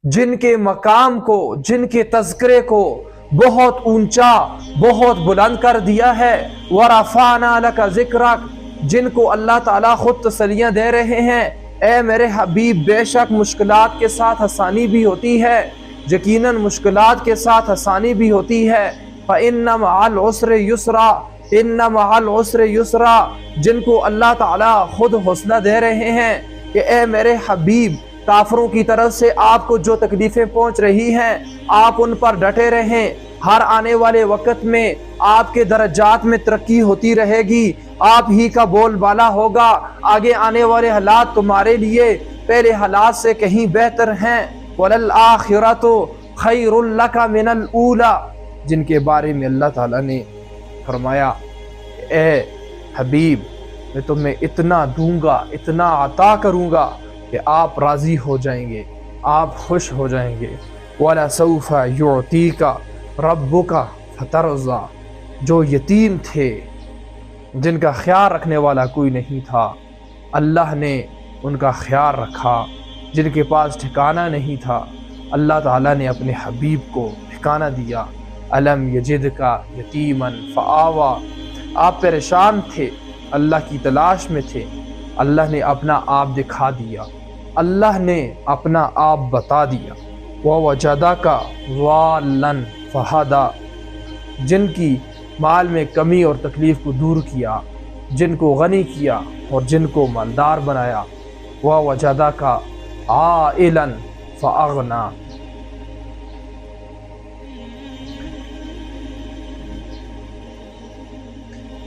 جن کے مقام کو، جن کے تذکرے کو بہت اونچا، بہت بلند کر دیا ہے۔ وَرَفَعْنَا لَكَ ذِكْرَكَ، جن کو اللہ تعالیٰ خود تسلیاں دے رہے ہیں، اے میرے حبیب بے شک مشکلات کے ساتھ آسانی بھی ہوتی ہے، یقیناً مشکلات کے ساتھ آسانی بھی ہوتی ہے۔ فَإِنَّ مَعَ الْعُسْرِ يُسْرًا، إِنَّ مَعَ الْعُسْرِ يُسْرًا، جن کو اللہ تعالیٰ خود حوصلہ دے رہے ہیں کہ اے میرے حبیب کافروں کی طرف سے آپ کو جو تکلیفیں پہنچ رہی ہیں آپ ان پر ڈٹے رہیں، ہر آنے والے وقت میں آپ کے درجات میں ترقی ہوتی رہے گی، آپ ہی کا بول بالا ہوگا، آگے آنے والے حالات تمہارے لیے پہلے حالات سے کہیں بہتر ہیں۔ وَلَلْآخِرَةُ خَيْرٌ لَكَ مِنَ الْأُولَى، جن کے بارے میں اللہ تعالیٰ نے فرمایا اے حبیب میں تمہیں اتنا دوں گا، اتنا عطا کروں گا کہ آپ راضی ہو جائیں گے، آپ خوش ہو جائیں گے۔ وَلَسَوْفَ يُعْطِيكَ رَبُّكَ فَتَرْضَىٰ، جو یتیم تھے، جن کا خیال رکھنے والا کوئی نہیں تھا، اللہ نے ان کا خیال رکھا، جن کے پاس ٹھکانہ نہیں تھا، اللہ تعالیٰ نے اپنے حبیب کو ٹھکانہ دیا۔ أَلَمْ يَجِدْكَ يَتِيمًا فَآوَىٰ، آپ پریشان تھے، اللہ کی تلاش میں تھے، اللہ نے اپنا آپ دکھا دیا، اللہ نے اپنا آپ بتا دیا۔ وَوَجَدَكَ ضَالًّا فَهَدَىٰ، جن کی مال میں کمی اور تکلیف کو دور کیا، جن کو غنی کیا اور جن کو مالدار بنایا۔ وَوَجَدَكَ عَائِلًا فَأَغْنَىٰ،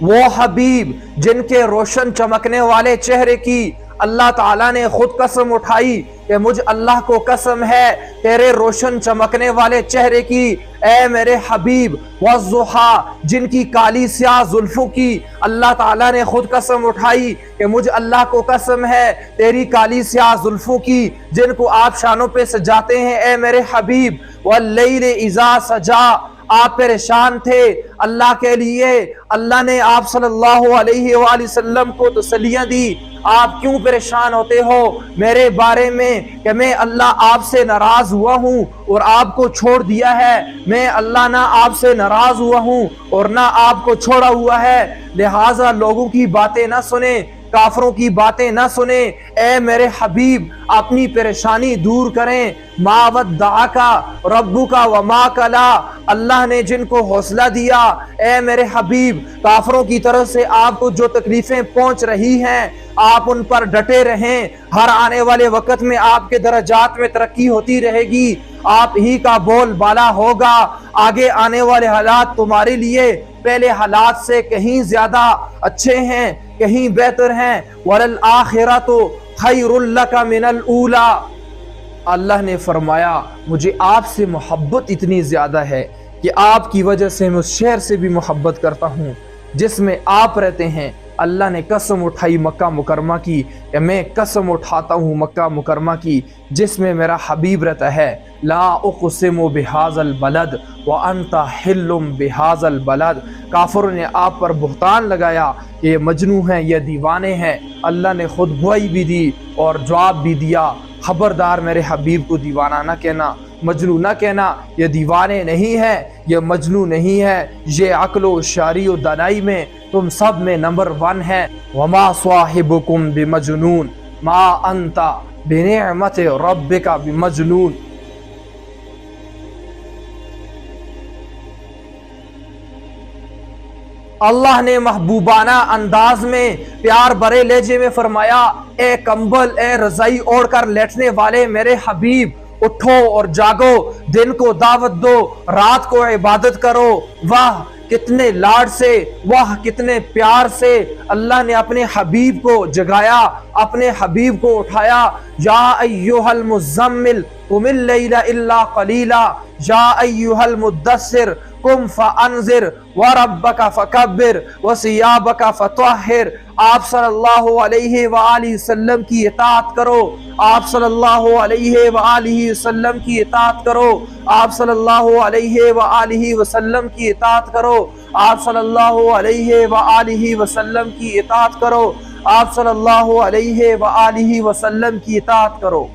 وہ حبیب جن کے روشن چمکنے والے چہرے کی اللہ تعالیٰ نے خود قسم اٹھائی کہ مجھ اللہ کو قسم ہے تیرے روشن چمکنے والے چہرے کی، اے میرے حبیب۔ وَالضُّحَىٰ، جن کی کالی سیاہ زلفوں کی اللہ تعالیٰ نے خود قسم اٹھائی کہ مجھ اللہ کو قسم ہے تیری کالی سیاہ زلفوں کی، جن کو آپ شانوں پہ سجاتے ہیں اے میرے حبیب۔ وَاللَّيْلِ إِذَا سَجَىٰ، آپ پریشان تھے اللہ کے لیے، اللہ نے آپ صلی اللہ علیہ وآلہ وسلم کو تسلیاں دی، آپ کیوں پریشان ہوتے ہو میرے بارے میں کہ میں اللہ آپ سے ناراض ہوا ہوں اور آپ کو چھوڑ دیا ہے، میں اللہ نہ آپ سے ناراض ہوا ہوں اور نہ آپ کو چھوڑا ہوا ہے، لہٰذا لوگوں کی باتیں نہ سنیں، کافروں کی باتیں نہ سنیں، اے میرے حبیب اپنی پریشانی دور کریں۔ مَا وَدَّعَكَ رَبُّكَ وَمَا قَلَىٰ، اللہ نے جن کو حوصلہ دیا اے میرے حبیب کافروں کی طرف سے آپ کو جو تکلیفیں پہنچ رہی ہیں آپ ان پر ڈٹے رہیں، ہر آنے والے وقت میں آپ کے درجات میں ترقی ہوتی رہے گی، آپ ہی کا بول بالا ہوگا، آگے آنے والے حالات تمہارے لیے پہلے حالات سے کہیں زیادہ اچھے ہیں، کہیں بہتر ہیں۔ وَلَلْآخِرَةُ خَيْرٌ لَكَ مِنَ الْأُولَىٰ، اللہ نے فرمایا مجھے آپ سے محبت اتنی زیادہ ہے کہ آپ کی وجہ سے میں اس شہر سے بھی محبت کرتا ہوں جس میں آپ رہتے ہیں۔ اللہ نے قسم اٹھائی مکہ مکرمہ کی کہ میں قسم اٹھاتا ہوں مکہ مکرمہ کی جس میں میرا حبیب رہتا ہے۔ لا اقسم بہذا البلد وانت حل بہذا البلد، کافروں نے آپ پر بہتان لگایا کہ یہ مجنون ہیں، یہ دیوانے ہیں، اللہ نے خود گواہی بھی دی اور جواب بھی دیا، خبردار میرے حبیب کو دیوانہ نہ کہنا، مجنون نہ کہنا، یہ دیوانے نہیں ہے، یہ مجنون نہیں ہے، یہ عقل و شعری و دانائی میں تم سب میں نمبر 1 ہے۔ وما صاحبکم بمجنون ما انت بنعمت ربک بمجنون، اللہ نے محبوبانہ انداز میں پیار برے لہجے میں فرمایا، اے کمبل، اے رضائی اوڑھ کر لیٹنے والے میرے حبیب، اٹھو اور جاگو، دن کو دعوت دو، رات کو عبادت کرو۔ واہ کتنے لاڈ سے، واہ کتنے پیار سے اللہ نے اپنے حبیب کو جگایا، اپنے حبیب کو اٹھایا۔ یا ایھا المزمل قم اللیل الا قلیلا، یا ایھا المدثر قم فانذر وربک فکبر وثیابک فطہر۔ آپ صلی اللہ علیہ وآلہ وسلم کی اطاعت کرو، آپ صلی اللہ علیہ وآلہ وسلم کی اطاعت کرو، آپ صلی اللہ علیہ وآلہ وسلم کی اطاعت کرو، آپ صلی اللہ علیہ وآلہ وسلم کی اطاعت کرو، آپ صلی اللہ علیہ وآلہ وسلم کی اطاعت کرو۔